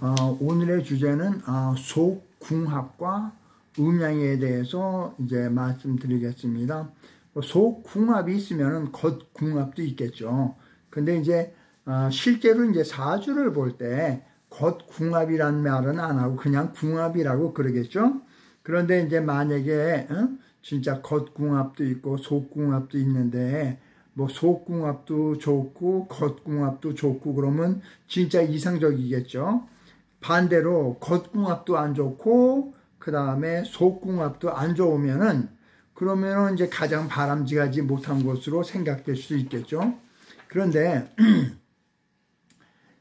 오늘의 주제는 속궁합과 음양에 대해서 이제 말씀드리겠습니다. 속궁합이 있으면 겉궁합도 있겠죠. 근데 이제 실제로 이제 사주를 볼 때 겉궁합이란 말은 안 하고 그냥 궁합이라고 그러겠죠. 그런데 이제 만약에 진짜 겉궁합도 있고 속궁합도 있는데 뭐 속궁합도 좋고 겉궁합도 좋고 그러면 진짜 이상적이겠죠. 반대로 겉궁합도 안 좋고 그 다음에 속궁합도 안 좋으면은 그러면은 이제 가장 바람직하지 못한 것으로 생각될 수 있겠죠. 그런데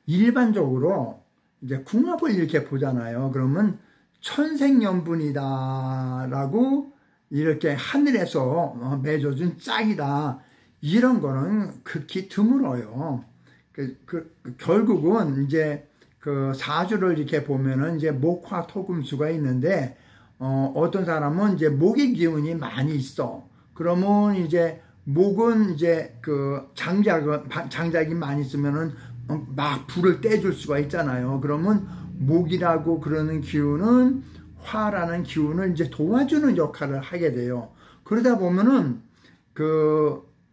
일반적으로 이제 궁합을 이렇게 보잖아요. 그러면 천생연분이다라고 이렇게 하늘에서 맺어준 짝이다. 이런 거는 극히 드물어요. 결국은 이제 그 사주를 이렇게 보면은 이제 목화 토금수가 있는데, 어떤 사람은 이제 목의 기운이 많이 있어. 그러면 이제 목은 이제 그 장작이 많이 있으면은 막 불을 떼줄 수가 있잖아요. 그러면 목이라고 그러는 기운은 화라는 기운을 이제 도와주는 역할을 하게 돼요. 그러다 보면은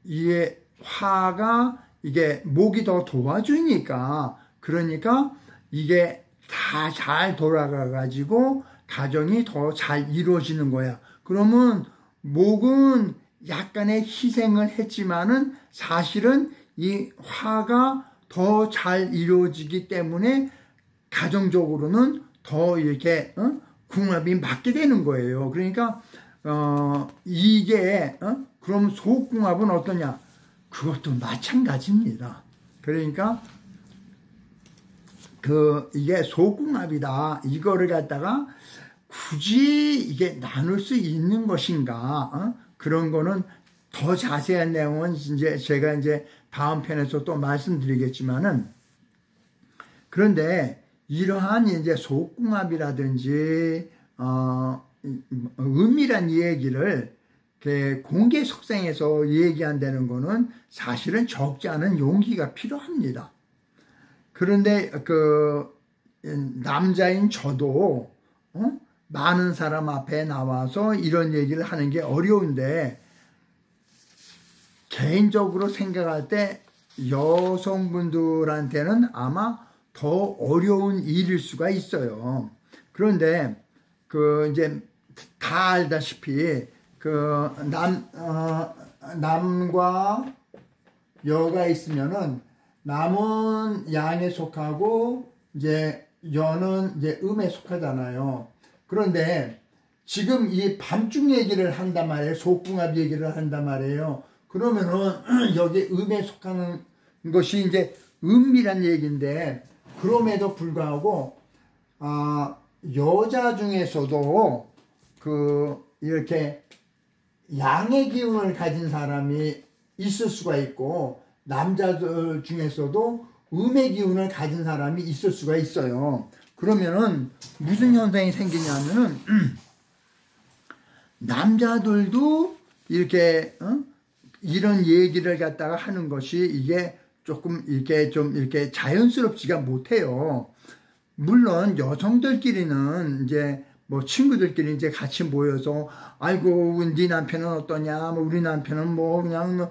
이게 화가 이게 목이 더 도와주니까 그러니까 이게 다 잘 돌아가 가지고 가정이 더 잘 이루어지는 거야. 그러면 목은 약간의 희생을 했지만은 사실은 이 화가 더 잘 이루어지기 때문에 가정적으로는 더 이렇게 궁합이 맞게 되는 거예요. 그러니까 이게 그럼 속궁합은 어떠냐? 그것도 마찬가지입니다. 그러니까 이게 속궁합이다. 이거를 갖다가 굳이 이게 나눌 수 있는 것인가? 그런 거는 더 자세한 내용은 이제 제가 이제 다음 편에서 또 말씀드리겠지만은, 그런데 이러한 이제 속궁합이라든지 음이란 얘기를 공개 석상에서 얘기한다는 거는 사실은 적지 않은 용기가 필요합니다. 그런데 남자인 저도 많은 사람 앞에 나와서 이런 얘기를 하는 게 어려운데, 개인적으로 생각할 때 여성분들한테는 아마 더 어려운 일일 수가 있어요. 그런데 이제 다 알다시피 남과 여가 있으면은 남은 양에 속하고 이제 여는 이제 음에 속하잖아요. 그런데 지금 이 밤중 얘기를 한단 말이에요. 속궁합 얘기를 한단 말이에요. 그러면은 여기 음에 속하는 것이 이제 음이란 얘기인데, 그럼에도 불구하고 여자 중에서도 이렇게 양의 기운을 가진 사람이 있을 수가 있고, 남자들 중에서도 음의 기운을 가진 사람이 있을 수가 있어요. 그러면은 무슨 현상이 생기냐면은 남자들도 이렇게 이런 얘기를 갖다가 하는 것이 이게 조금 이렇게 좀 이렇게 자연스럽지가 못해요. 물론 여성들끼리는 이제 뭐 친구들끼리 이제 같이 모여서 아이고 네 남편은 어떠냐, 뭐 우리 남편은 뭐 그냥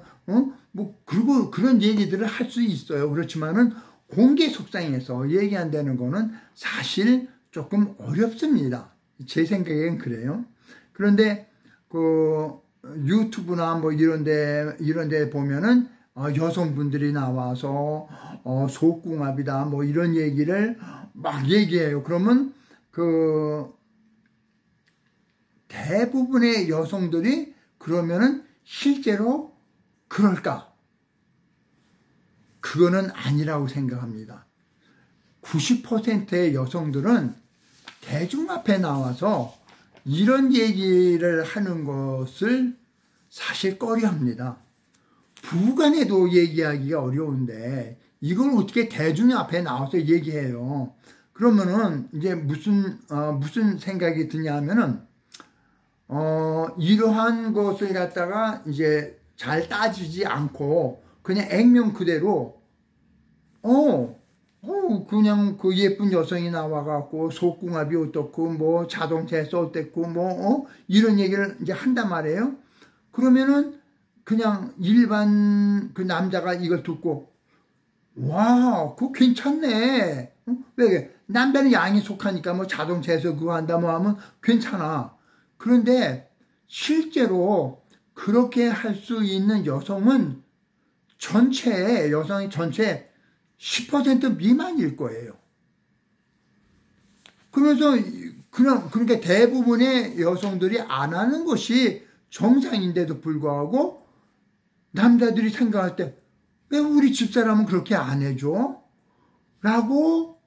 그리고 그런 얘기들을 할 수 있어요. 그렇지만은 공개 속상에서 얘기한다는 거는 사실 조금 어렵습니다. 제 생각엔 그래요. 그런데 유튜브나 뭐 이런데 보면은 여성분들이 나와서 속궁합이다 뭐 이런 얘기를 막 얘기해요. 그러면 대부분의 여성들이 그러면은 실제로 그럴까? 그거는 아니라고 생각합니다. 90%의 여성들은 대중 앞에 나와서 이런 얘기를 하는 것을 사실 꺼려합니다. 부부간에도 얘기하기가 어려운데 이걸 어떻게 대중 앞에 나와서 얘기해요. 그러면은 이제 무슨 생각이 드냐면은 이러한 것을 갖다가 이제 잘 따지지 않고 그냥 액면 그대로 그냥 그 예쁜 여성이 나와갖고 속궁합이 어떻고 뭐 자동차에서 어땠고 뭐 이런 얘기를 이제 한단 말이에요. 그러면은 그냥 일반 그 남자가 이걸 듣고 와, 그거 괜찮네. 왜 남자는 양에 속하니까 뭐 자동차에서 그거 한다 뭐 하면 괜찮아. 그런데 실제로 그렇게 할 수 있는 여성은 여성의 전체 10% 미만일 거예요. 그래서 그러니까 대부분의 여성들이 안 하는 것이 정상인데도 불구하고 남자들이 생각할 때 왜 우리 집사람은 그렇게 안 해줘? 라고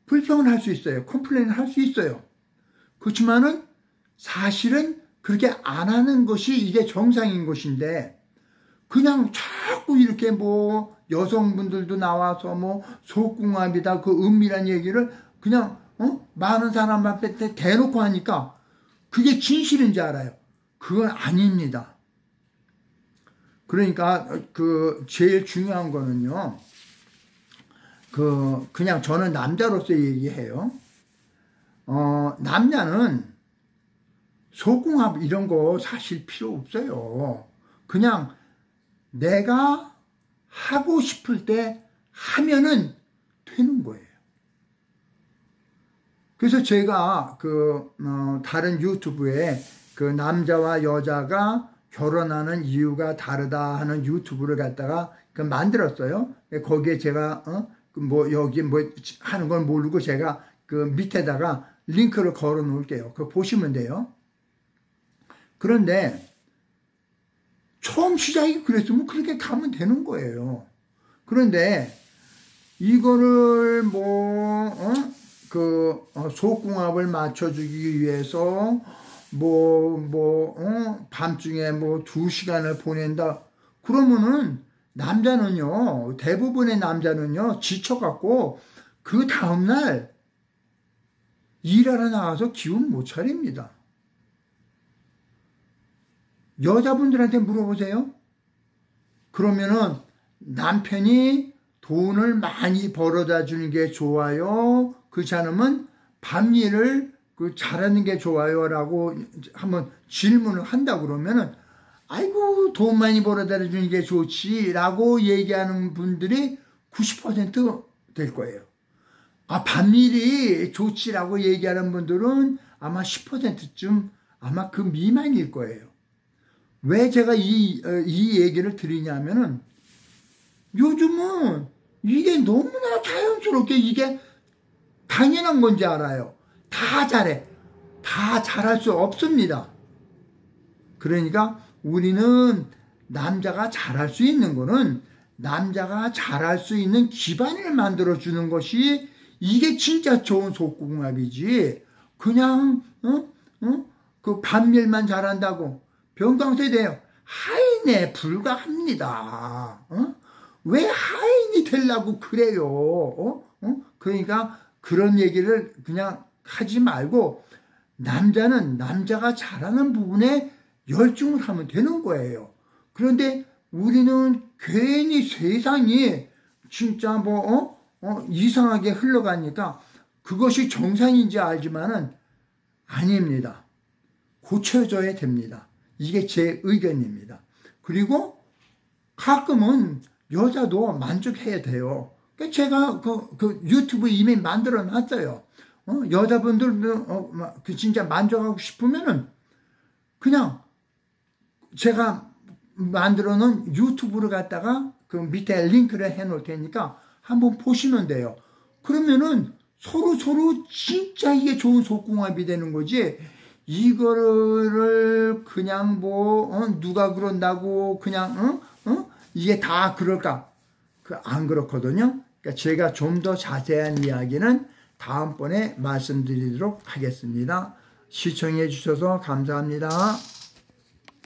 불평을 할 수 있어요. 컴플레인을 할 수 있어요. 그렇지만은 사실은 그렇게 안 하는 것이 이게 정상인 것인데 그냥 자꾸 이렇게 뭐 여성분들도 나와서 뭐 속궁합이다 그 은밀한 얘기를 그냥 많은 사람 앞에 대놓고 하니까 그게 진실인지 알아요. 그건 아닙니다. 그러니까 그 제일 중요한 거는요. 그냥 저는 남자로서 얘기해요. 남자는 속궁합 이런 거 사실 필요 없어요. 그냥 내가 하고 싶을 때 하면은 되는 거예요. 그래서 제가 다른 유튜브에 그 남자와 여자가 결혼하는 이유가 다르다 하는 유튜브를 갖다가 만들었어요. 거기에 제가 여기 하는 건 모르고 제가 그 밑에다가 링크를 걸어 놓을게요. 그거 보시면 돼요. 그런데 처음 시작이 그랬으면 그렇게 가면 되는 거예요. 그런데 이거를 속궁합을 맞춰주기 위해서 밤중에 2시간을 보낸다. 그러면은 남자는요, 대부분의 남자는요, 지쳐갖고 그 다음날 일하러 나가서 기운 못 차립니다. 여자분들한테 물어보세요. 그러면은 남편이 돈을 많이 벌어다 주는 게 좋아요? 그렇지 않으면 밤일을 잘하는 게 좋아요? 라고 한번 질문을 한다 그러면은 아이고 돈 많이 벌어다 주는 게 좋지 라고 얘기하는 분들이 90% 될 거예요. 밤일이 좋지라고 얘기하는 분들은 아마 10%쯤 아마 그 미만일 거예요. 왜 제가 이 얘기를 드리냐면은 요즘은 이게 너무나 자연스럽게 이게 당연한 건지 알아요. 다 잘해. 다 잘할 수 없습니다. 그러니까 우리는 남자가 잘할 수 있는 거는 남자가 잘할 수 있는 기반을 만들어주는 것이 이게 진짜 좋은 속궁합이지. 그냥 그 반일만 잘한다고 병강세대요. 하인에 불과합니다. 왜 하인이 되려고 그래요? 그러니까 그런 얘기를 그냥 하지 말고 남자는 남자가 잘하는 부분에 열중을 하면 되는 거예요. 그런데 우리는 괜히 세상이 진짜 이상하게 흘러가니까 그것이 정상인지 알지만은 아닙니다. 고쳐져야 됩니다. 이게 제 의견입니다. 그리고 가끔은 여자도 만족해야 돼요. 제가 그 유튜브 이미 만들어 놨어요. 여자분들도 진짜 만족하고 싶으면은 그냥 제가 만들어 놓은 유튜브를 갖다가 그 밑에 링크를 해 놓을 테니까 한번 보시면 돼요. 그러면은 서로 진짜 이게 좋은 속궁합이 되는 거지. 이거를 그냥 누가 그런다고 그냥 이게 다 그럴까? 안 그렇거든요. 그러니까 제가 좀 더 자세한 이야기는 다음번에 말씀드리도록 하겠습니다. 시청해 주셔서 감사합니다.